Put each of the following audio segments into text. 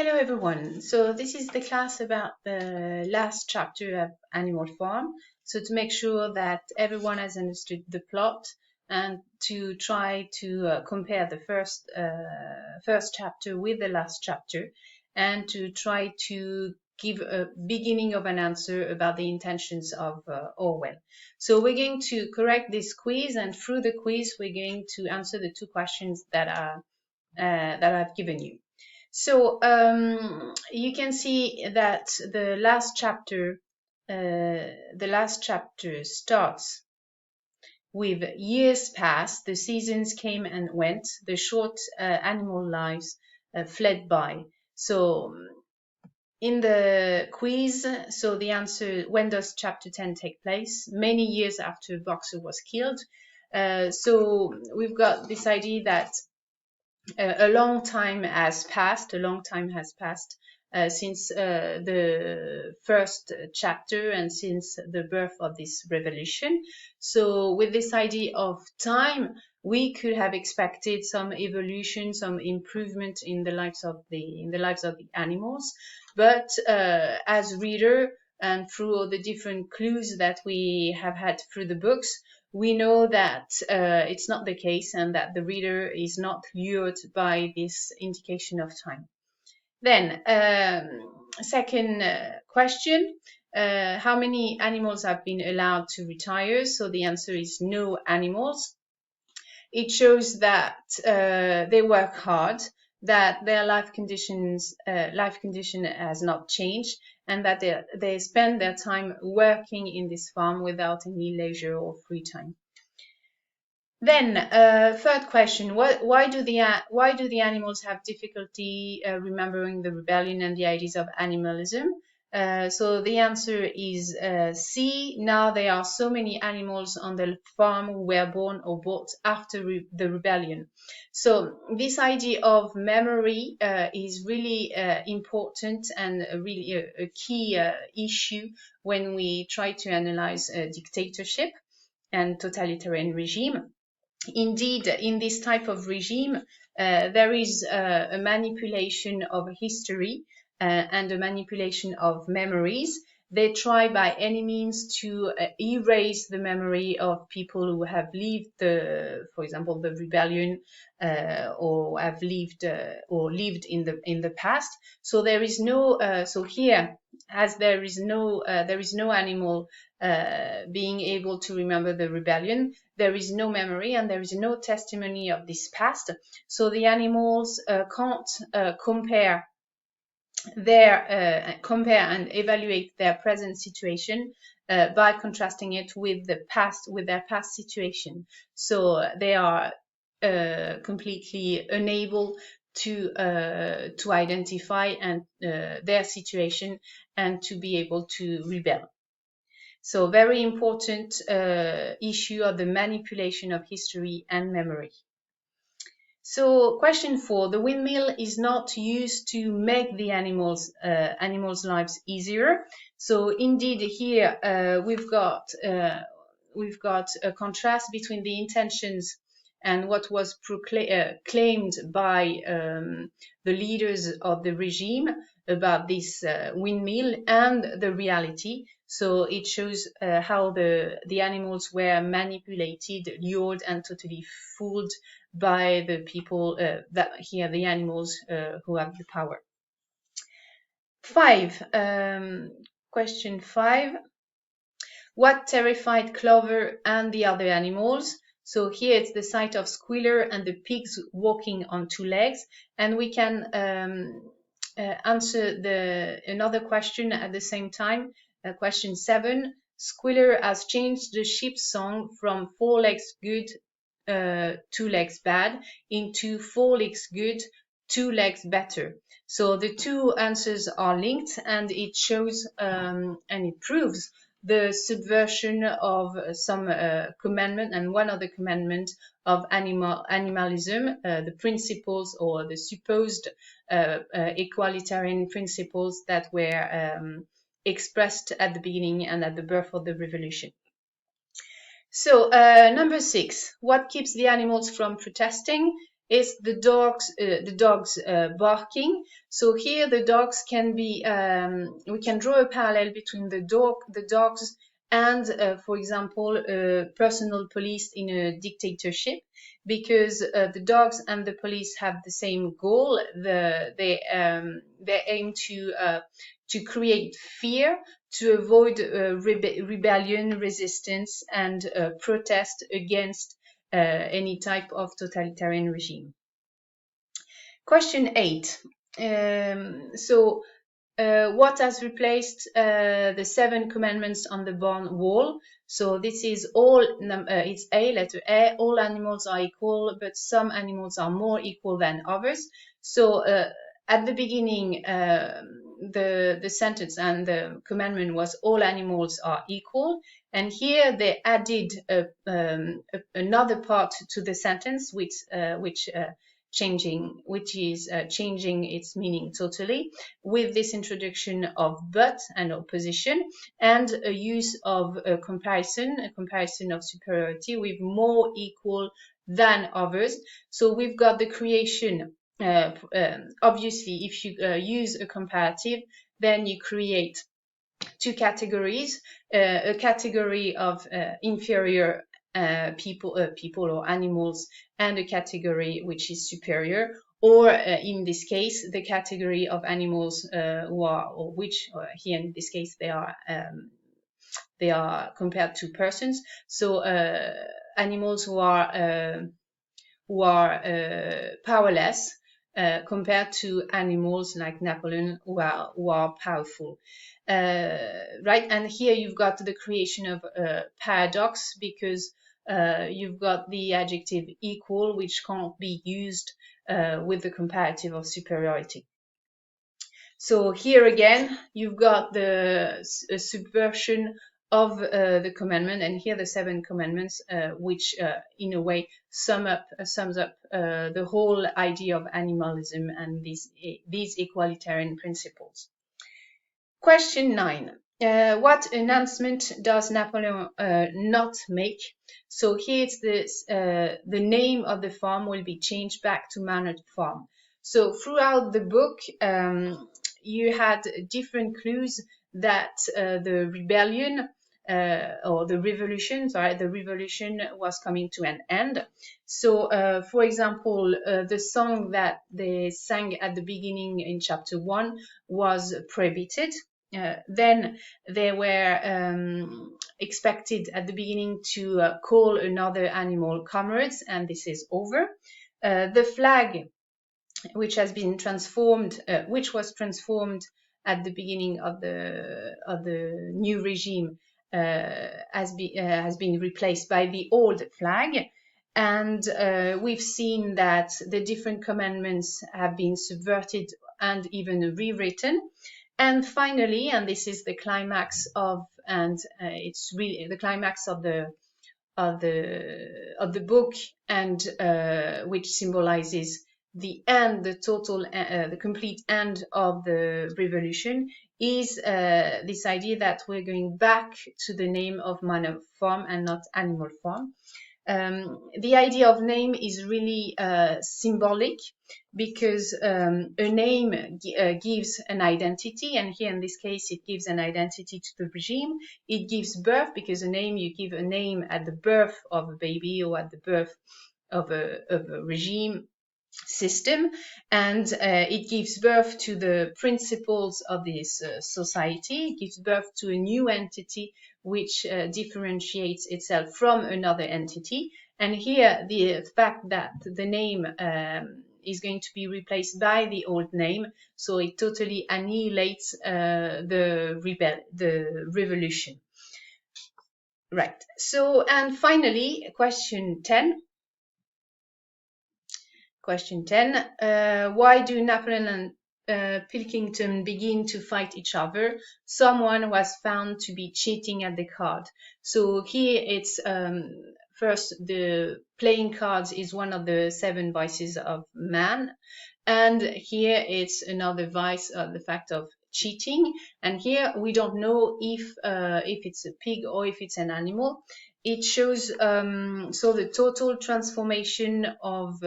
Hello everyone. So this is the class about the last chapter of Animal Farm. So to make sure that everyone has understood the plot and to try to compare the first chapter with the last chapter and to try to give a beginning of an answer about the intentions of Orwell. So we're going to correct this quiz, and through the quiz we're going to answer the two questions that I've given you. So you can see that the last chapter starts with years passed, the seasons came and went, the short animal lives fled by. So in the quiz, so the answer, when does chapter 10 take place? Many years after Boxer was killed. So we've got this idea that a long time has passed since the first chapter and since the birth of this revolution. So with this idea of time, we could have expected some evolution, some improvement in the lives of the animals. But as reader, and through all the different clues that we have had through the books, we know that it's not the case and that the reader is not lured by this indication of time. Then, second question, how many animals have been allowed to retire? So the answer is no animals. It shows that they work hard, that their life condition has not changed, and that they spend their time working in this farm without any leisure or free time. Then, third question: why do the animals have difficulty remembering the rebellion and the ideas of animalism? So the answer is C. Now there are so many animals on the farm who were born or bought after the rebellion. So this idea of memory is really important and really a key issue when we try to analyze a dictatorship and totalitarian regime. Indeed, in this type of regime, there is a manipulation of history and a manipulation of memories. They try by any means to erase the memory of people who have lived, for example, the rebellion, or have lived or lived in the past. So there is no. So here, as there is no animal being able to remember the rebellion, there is no memory and there is no testimony of this past. So the animals can't compare and evaluate their present situation by contrasting it with their past situation. So they are completely unable to identify and their situation and to be able to rebel. So very important issue of the manipulation of history and memory. So question 4, the windmill is not used to make the animals' lives easier. So indeed here we've got a contrast between the intentions and what was claimed by the leaders of the regime about this windmill and the reality. So it shows how the animals were manipulated, lured, and totally fooled by the people the animals who have the power. Question 5. What terrified Clover and the other animals? So here it's the sight of Squealer and the pigs walking on two legs, and we can answer another question at the same time. Question 7. Squealer has changed the sheep's song from 4 legs good, 2 legs bad into 4 legs good, 2 legs better. So the two answers are linked, and it shows and it proves the subversion of some commandment, and one of the commandments of animalism, the principles or the supposed equalitarian principles that were expressed at the beginning and at the birth of the revolution. So number 6, what keeps the animals from protesting? is the dogs barking. So here the dogs can be, we can draw a parallel between the dogs and, for example, personal police in a dictatorship, because the dogs and the police have the same goal. They aim to create fear, to avoid rebellion, resistance, and protest against any type of totalitarian regime. Question 8. What has replaced the 7 commandments on the barn wall? So this is all, it's A, letter A, all animals are equal, but some animals are more equal than others. So at the beginning, the sentence and the commandment was all animals are equal. And here they added another part to the sentence, which is changing its meaning totally, with this introduction of but and opposition, and a use of a comparison of superiority with more equal than others. So we've got the creation, obviously if you use a comparative, then you create 2 categories, a category of inferior people or animals, and a category which is superior, or in this case the category of animals here in this case they are compared to persons. So animals who are powerless compared to animals like Napoleon who are powerful. Right, and here you've got the creation of a paradox, because you've got the adjective equal, which can't be used with the comparative of superiority. So here again, you've got the subversion of the commandment, and here the 7 commandments, which in a way sums up the whole idea of animalism and these equalitarian principles. Question 9. What announcement does Napoleon not make? So here it's the name of the farm will be changed back to Manor Farm. So throughout the book, you had different clues that the rebellion or the revolution was coming to an end. So, for example, the song that they sang at the beginning in chapter 1 was prohibited. Then they were expected at the beginning to call another animal comrades, and this is over. The flag, which was transformed at the beginning of the new regime, has been replaced by the old flag. And we've seen that the different commandments have been subverted and even rewritten. And finally, and this is the climax it's really the climax of the book, and which symbolizes the end, the complete end of the revolution, is this idea that we're going back to the name of Manor Farm and not Animal Farm. The idea of name is really symbolic, because a name gives an identity, and here in this case it gives an identity to the regime. It gives birth, because you give a name at the birth of a baby or at the birth of a regime system, and it gives birth to the principles of this society. It gives birth to a new entity which differentiates itself from another entity. And here the fact that the name is going to be replaced by the old name, so it totally annihilates the revolution. Right. So, and finally, question 10. Question 10. Why do Napoleon and Pilkington begin to fight each other? Someone was found to be cheating at the card. So here it's first, the playing cards is one of the 7 vices of man. And here it's another vice, the fact of cheating. And here we don't know if it's a pig or if it's an animal. It shows so the total transformation of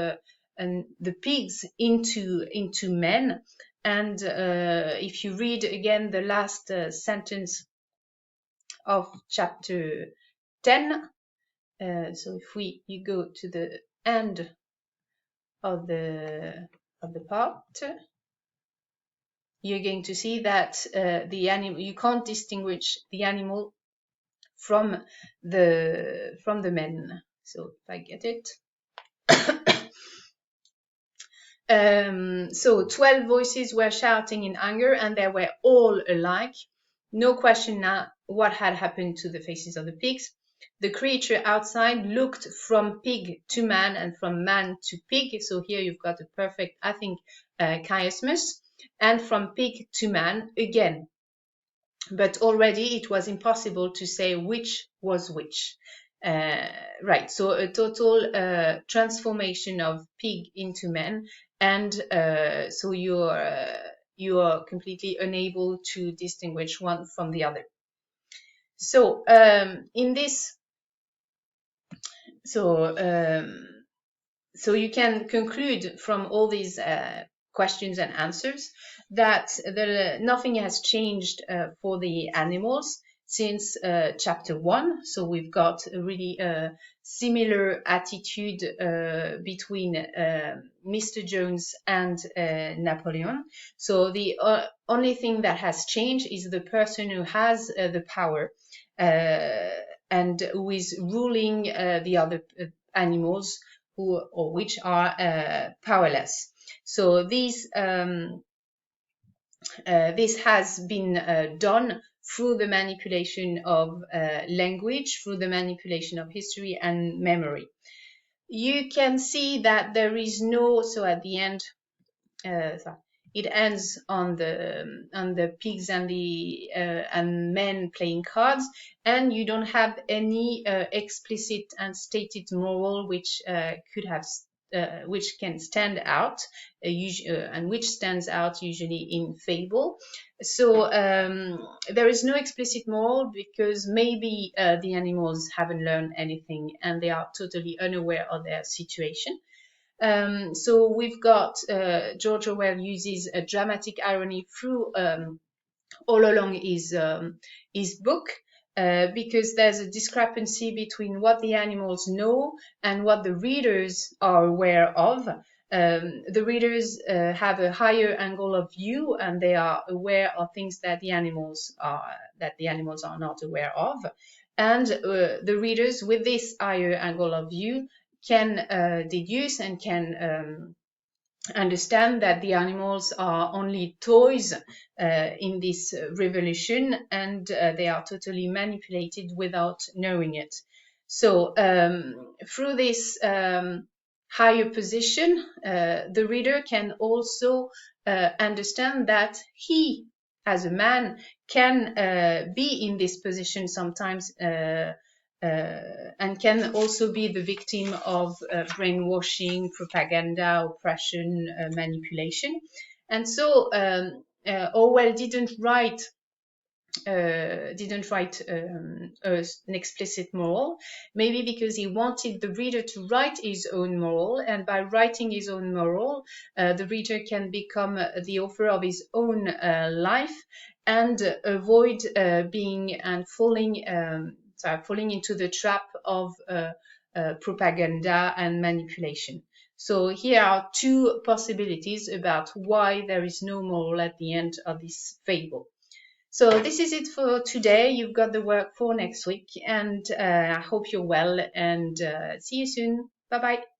the pigs into men. And if you read again the last sentence of chapter 10, so if you go to the end of the part, you're going to see that the animal, you can't distinguish the animal from the men. So if I get it. So 12 voices were shouting in anger, and they were all alike. No question now what had happened to the faces of the pigs. The creature outside looked from pig to man and from man to pig. So here you've got a perfect, I think, chiasmus. And from pig to man again. But already it was impossible to say which was which. Right, so a total transformation of pig into man, and so you are completely unable to distinguish one from the other. So in this, so you can conclude from all these questions and answers that nothing has changed for the animals since chapter 1. So we've got a really similar attitude between Mr. Jones and Napoleon. So the only thing that has changed is the person who has the power and who is ruling the other animals which are powerless. So this has been done through the manipulation of language, through the manipulation of history and memory. You can see that there is no, so at the end, it ends on the pigs and the and men playing cards, and you don't have any explicit and stated moral which could have which can stand out and which stands out usually in fable. So there is no explicit moral because maybe the animals haven't learned anything and they are totally unaware of their situation. So we've got George Orwell uses a dramatic irony through all along his book because there's a discrepancy between what the animals know and what the readers are aware of. The readers have a higher angle of view and they are aware of things that the animals are not aware of. And the readers with this higher angle of view can deduce and can understand that the animals are only toys in this revolution and they are totally manipulated without knowing it. So through this higher position, the reader can also understand that he, as a man, can be in this position sometimes and can also be the victim of brainwashing, propaganda, oppression, manipulation. And so Orwell didn't write an explicit moral, maybe because he wanted the reader to write his own moral, and by writing his own moral, the reader can become the author of his own life and avoid being and falling into the trap of propaganda and manipulation. So here are two possibilities about why there is no moral at the end of this fable. So this is it for today. You've got the work for next week, and I hope you're well, and see you soon. Bye-bye.